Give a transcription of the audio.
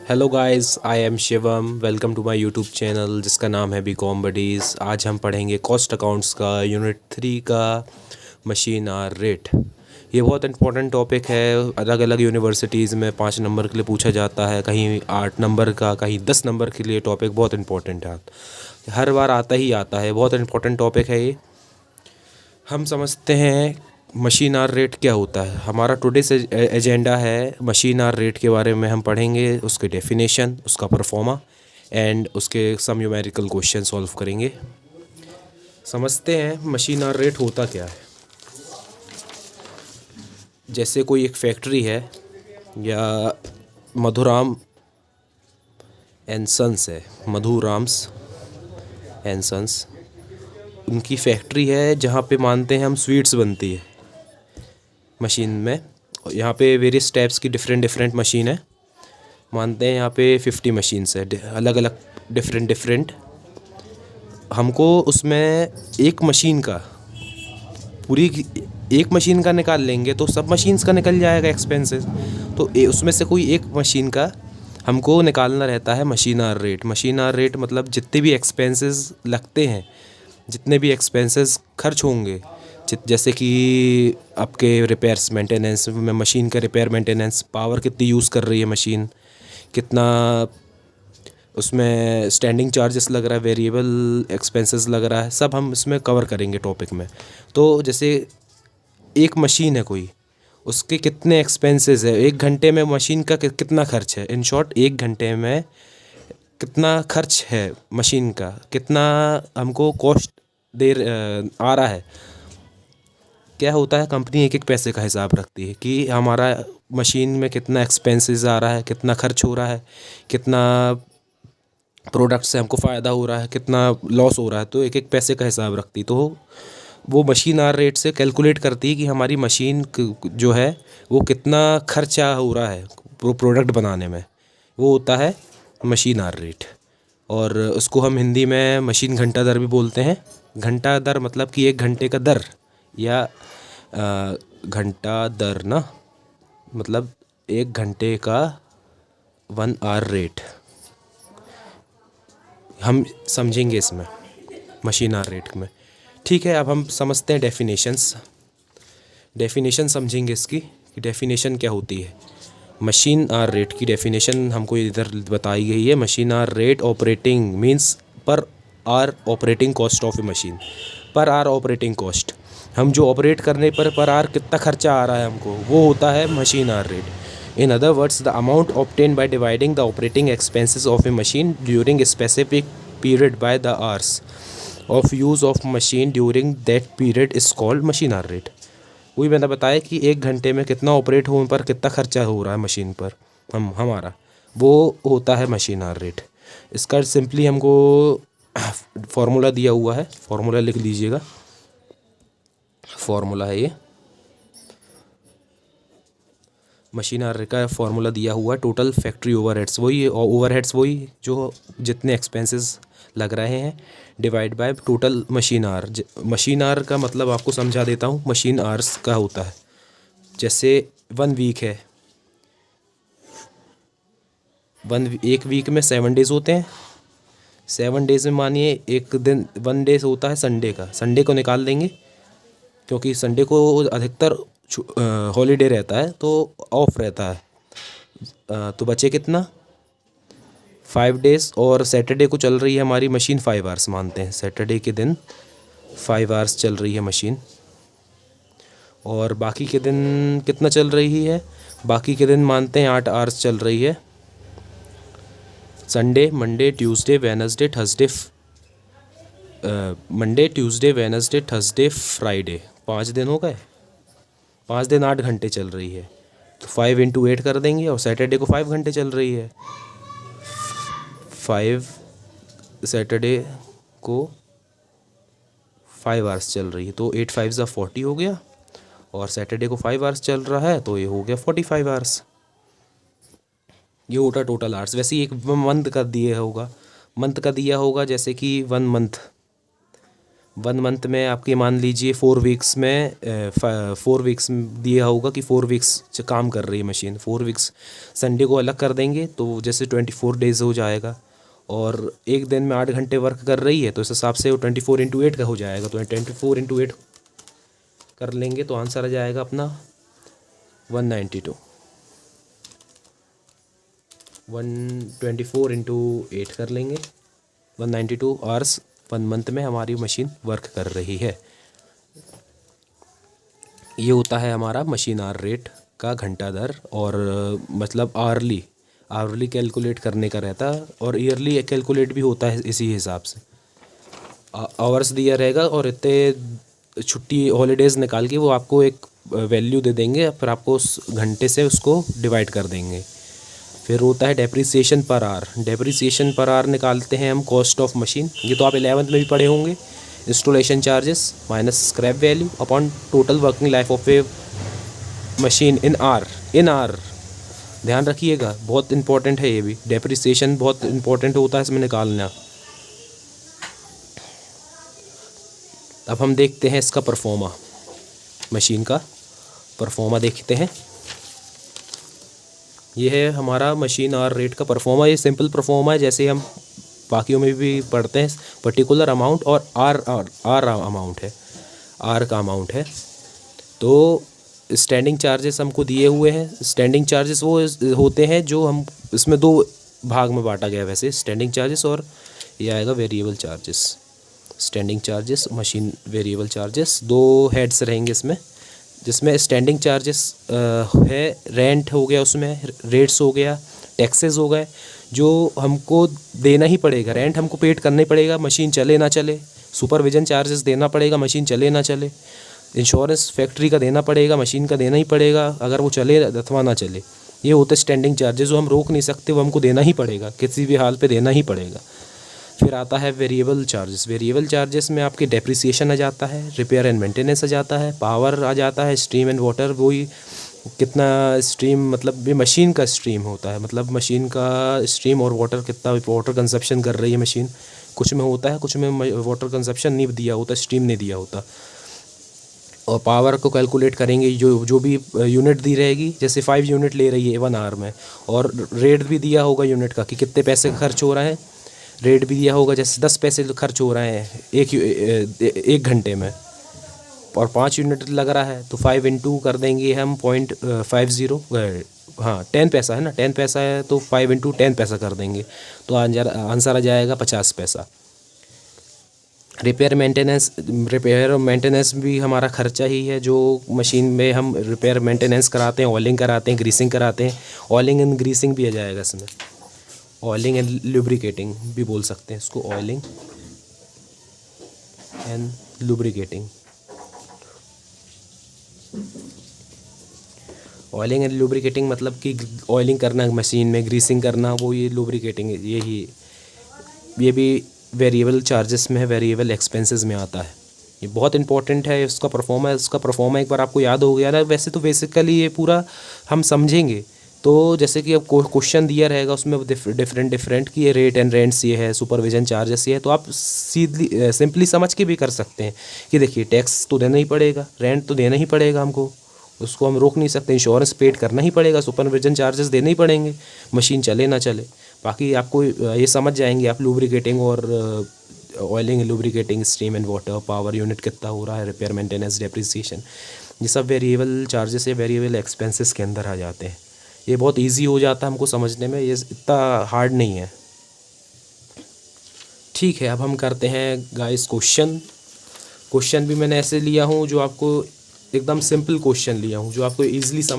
Hello guys, I am Shivam. Welcome to my YouTube channel जिसका नाम है बी कॉम बडीज़। आज हम पढ़ेंगे कॉस्ट अकाउंट्स का यूनिट 3 का मशीन आर रेट। ये बहुत इंपॉर्टेंट टॉपिक है। अलग अलग यूनिवर्सिटीज़ में 5 नंबर के लिए पूछा जाता है, कहीं 8 नंबर का, कहीं 10 नंबर के लिए। टॉपिक बहुत इंपॉर्टेंट है, हर बार आता ही आता है। बहुत इंपॉर्टेंट टॉपिक है ये। हम समझते हैं मशीन आर रेट क्या होता है। हमारा टुडे से एजेंडा है मशीन आर रेट के बारे में। हम पढ़ेंगे उसके डेफिनेशन, उसका परफॉर्मा एंड उसके सम न्यूमेरिकल क्वेश्चन सॉल्व करेंगे। समझते हैं मशीन आर रेट होता क्या है। जैसे कोई एक फैक्ट्री है या मधुराम एंड सन्स है, मधुराम्स एंड सन्स, उनकी फैक्ट्री है जहाँ पे मानते हैं हम स्वीट्स बनती है मशीन में। यहाँ पे वेरियस टाइप्स की डिफरेंट डिफरेंट मशीन है। मानते हैं यहाँ पे 50 मशीन्स है, अलग अलग डिफरेंट। हमको उसमें एक मशीन का पूरी एक मशीन का निकाल लेंगे तो सब मशीन्स का निकल जाएगा एक्सपेंसेस। तो उसमें से कोई एक मशीन का हमको निकालना रहता है machine hour rate. Machine hour rate मतलब जितने भी एक्सपेंसेस लगते हैं, जितने भी एक्सपेंसेस खर्च होंगे, जैसे कि आपके रिपेयर्स मेंटेनेंस में, मशीन का रिपेयर मेंटेनेंस, पावर कितनी यूज़ कर रही है मशीन, कितना उसमें स्टैंडिंग चार्जेस लग रहा है, वेरिएबल एक्सपेंसेस लग रहा है, सब हम इसमें कवर करेंगे टॉपिक में। तो जैसे एक मशीन है कोई, उसके कितने एक्सपेंसेस है, 1 घंटे में मशीन का कितना खर्च है, इन शॉर्ट 1 घंटे में कितना खर्च है मशीन का, कितना हमको कॉस्ट आ रहा है। क्या होता है, कंपनी एक एक पैसे का हिसाब रखती है कि हमारा मशीन में कितना एक्सपेंसेस आ रहा है, कितना खर्च हो रहा है, कितना प्रोडक्ट से हमको फ़ायदा हो रहा है, कितना लॉस हो रहा है। तो एक एक पैसे का हिसाब रखती। तो वो मशीन आर रेट से कैलकुलेट करती है कि हमारी मशीन जो है वो कितना खर्चा हो रहा है प्रोडक्ट बनाने में। वो होता है मशीन आर रेट। और उसको हम हिंदी में मशीन घंटा दर भी बोलते हैं। घंटा दर मतलब कि 1 घंटे का दर, या घंटा दर ना, मतलब 1 घंटे का 1 आवर रेट हम समझेंगे इसमें मशीन आर रेट में। ठीक है, अब हम समझते हैं डेफिनेशन समझेंगे इसकी कि डेफिनेशन क्या होती है। मशीन आर रेट की डेफिनेशन हमको इधर बताई गई है। Machine hour rate operating means per hour operating cost of a machine. Per hour operating cost, हम जो ऑपरेट करने पर आर कितना खर्चा आ रहा है हमको, वो होता है machine hour rate. In other words, the amount obtain by dividing the operating expenses of a machine during a specific period by the hours of use of machine during that period is called machine hour rate. वही मैंने बताया कि 1 घंटे में कितना operate होने पर कितना खर्चा हो रहा है मशीन पर हमारा, वो होता है मशीन आर रेट। इसका सिंपली हमको फार्मूला दिया हुआ है, फार्मूला लिख लीजिएगा। फार्मूला है ये, मशीन आर का फार्मूला दिया हुआ है। टोटल फैक्ट्री ओवरहेड्स, वही ओवरहेड्स वही जो जितने एक्सपेंसेस लग रहे हैं, divide by total machine hour. Machine hour का मतलब आपको समझा देता हूँ। मशीन आर्स का होता है, जैसे 1 वीक है, एक वीक में 7 डेज होते हैं। 7 डेज में मानिए एक दिन 1 डेज होता है संडे का, संडे को निकाल देंगे क्योंकि संडे को अधिकतर हॉलीडे रहता है, तो ऑफ रहता है। तो बचे कितना, 5 डेज। और सैटरडे को चल रही है हमारी मशीन 5 आवर्स मानते हैं, सैटरडे के दिन 5 आवर्स चल रही है मशीन। और बाकी के दिन कितना चल रही है, बाकी के दिन मानते हैं 8 आवर्स चल रही है। Sunday, Monday, Tuesday, Wednesday, Thursday, Monday, Tuesday, Wednesday, Thursday, Friday, 5 दिन हो गए। 5 दिन 8 घंटे चल रही है, तो 5 × 8 कर देंगे। और सैटरडे को 5 घंटे चल रही है, 5 सैटरडे को 5 आवर्स चल रही है, तो 8 × 5 = 40 हो गया। और सैटरडे को 5 आवर्स चल रहा है, तो ये हो गया 45 आवर्स। ये होता टोटल आवर्स। वैसे ही एक मंथ का दिया होगा, जैसे कि 1 मंथ 1 मंथ में आपकी मान लीजिए 4 वीक्स में 4 वीक्स दिया होगा कि 4 वीक्स काम कर रही है मशीन, 4 वीक्स संडे को अलग कर देंगे तो जैसे 24 डेज़ हो जाएगा। और एक दिन में 8 घंटे वर्क कर रही है तो इस हिसाब से वो 24/8 का हो जाएगा। तो 24/8 कर लेंगे तो आंसर आ जाएगा अपना 192। 124/8 कर लेंगे, 192 आवर्स 1 मंथ में हमारी मशीन वर्क कर रही है। ये होता है हमारा मशीन आवर रेट का घंटा दर। और मतलब आवरली कैलकुलेट करने का रहता है और ईयरली कैलकुलेट भी होता है इसी हिसाब से। आवर्स दिया रहेगा और इतने छुट्टी हॉलीडेज़ निकाल के वो आपको एक वैल्यू दे देंगे, फिर आपको उस घंटे से उसको डिवाइड कर देंगे। फिर होता है depreciation per hour. Depreciation per hour निकालते हैं हम कॉस्ट ऑफ मशीन। ये तो आप 11th में भी पढ़े होंगे। Installation charges minus scrap value upon total working life of a machine in are. ध्यान रखिएगा, बहुत इंपॉर्टेंट है ये भी। डेप्रिसिएशन बहुत इंपॉर्टेंट होता है इसमें निकालना। अब हम देखते हैं इसका परफॉर्मा, मशीन का परफॉर्मा देखते हैं। ये है हमारा मशीन आवर रेट का परफॉर्मा। ये सिंपल परफॉर्मा है, जैसे हम बाकियों में भी पढ़ते हैं। पर्टिकुलर अमाउंट और आर अमाउंट है, आर का अमाउंट है। तो स्टैंडिंग चार्जेस हमको दिए हुए हैं। स्टैंडिंग चार्जेस वो होते हैं जो हम इसमें 2 भाग में बांटा गया वैसे, स्टैंडिंग चार्जेस और ये आएगा variable charges. Standing charges, machine variable charges, 2 heads रहेंगे इसमें। जिसमें स्टैंडिंग चार्जेस है, रेंट हो गया, उसमें रेट्स हो गया, टैक्सेस हो गए जो हमको देना ही पड़ेगा। रेंट हमको पेड करना ही पड़ेगा, मशीन चले ना चले। सुपरविजन चार्जेस देना पड़ेगा, मशीन चले ना चले। इंश्योरेंस फैक्ट्री का देना पड़ेगा, मशीन का देना ही पड़ेगा अगर वो चले अथवा ना चले। ये होते स्टैंडिंग चार्जेस जो हम रोक नहीं सकते, वो हमको देना ही पड़ेगा, किसी भी हाल पे देना ही पड़ेगा। फिर आता है वेरिएबल चार्जेस। वेरिएबल चार्जेस में आपकी डेप्रिसिएशन आ जाता है, रिपेयर एंड मेंटेनेंस आ जाता है, पावर आ जाता है, स्ट्रीम एंड वाटर, वही कितना स्ट्रीम, मतलब ये मशीन का स्ट्रीम होता है, मतलब मशीन का स्ट्रीम और वाटर, कितना वाटर कंजप्शन कर रही है मशीन। कुछ में होता है, कुछ में वाटर कंजप्शन नहीं दिया होता, स्ट्रीम नहीं दिया होता। और पावर को कैलकुलेट करेंगे, जो भी यूनिट दी रहेगी, जैसे 5 यूनिट ले रही है 1 आवर में, और रेट भी दिया होगा यूनिट का कि कितने पैसे खर्च हो रहे हैं। रेट भी दिया होगा, जैसे 10 पैसे खर्च हो रहे हैं एक घंटे में, और 5 यूनिट लग रहा है तो 5 इंटू कर देंगे हम 0.50। हाँ 10 पैसा है ना, 10 पैसा है तो 5 इंटू 10 पैसा कर देंगे तो आंसर आ जाएगा 50 पैसा। रिपेयर मेंटेनेंस भी हमारा खर्चा ही है, जो मशीन में हम रिपेयर मेंटेनेंस कराते हैं, ऑयलिंग कराते हैं, ग्रीसिंग कराते हैं। ऑयलिंग एंड ग्रीसिंग भी आ जाएगा इसमें, ऑयलिंग एंड लुब्रिकेटिंग भी बोल सकते हैं इसको, oiling and lubricating. Oiling and lubricating मतलब कि ऑयलिंग करना मशीन में, ग्रीसिंग करना, वो ये लुब्रिकेटिंग, ये भी वेरिएबल चार्जेस में है, वेरिएबल एक्सपेंसेस में आता है। ये बहुत इंपॉर्टेंट है। इसका परफॉर्मा एक बार आपको याद हो गया ना, वैसे तो बेसिकली ये पूरा हम समझेंगे तो जैसे कि अब क्वेश्चन दिया रहेगा उसमें डिफरेंट कि ये रेट एंड रेंट्स ये है, सुपरविजन चार्जेस ये है, तो आप सिंपली समझ के भी कर सकते हैं कि देखिए टैक्स तो देना ही पड़ेगा, रेंट तो देना ही पड़ेगा हमको, उसको हम रोक नहीं सकते, इंश्योरेंस पेड करना ही पड़ेगा, सुपरविजन चार्जेस देने ही पड़ेंगे, मशीन चले ना चले। बाकी आपको ये समझ जाएंगे आप, लुब्रिकेटिंग और oiling, lubricating, steam and water, power unit कितना हो रहा है, रिपेयर मेंटेनेंस, डेप्रिसिएशन, ये सब वेरिएबल चार्जेस या वेरिएबल एक्सपेंसेस के अंदर आ जाते हैं। ये बहुत इजी हो जाता है हमको समझने में, ये इतना हार्ड नहीं है। ठीक है, अब हम करते हैं गाइस क्वेश्चन भी मैंने ऐसे लिया हूँ जो आपको एकदम सिंपल क्वेश्चन लिया हूँ जो आपको ईजिली समझ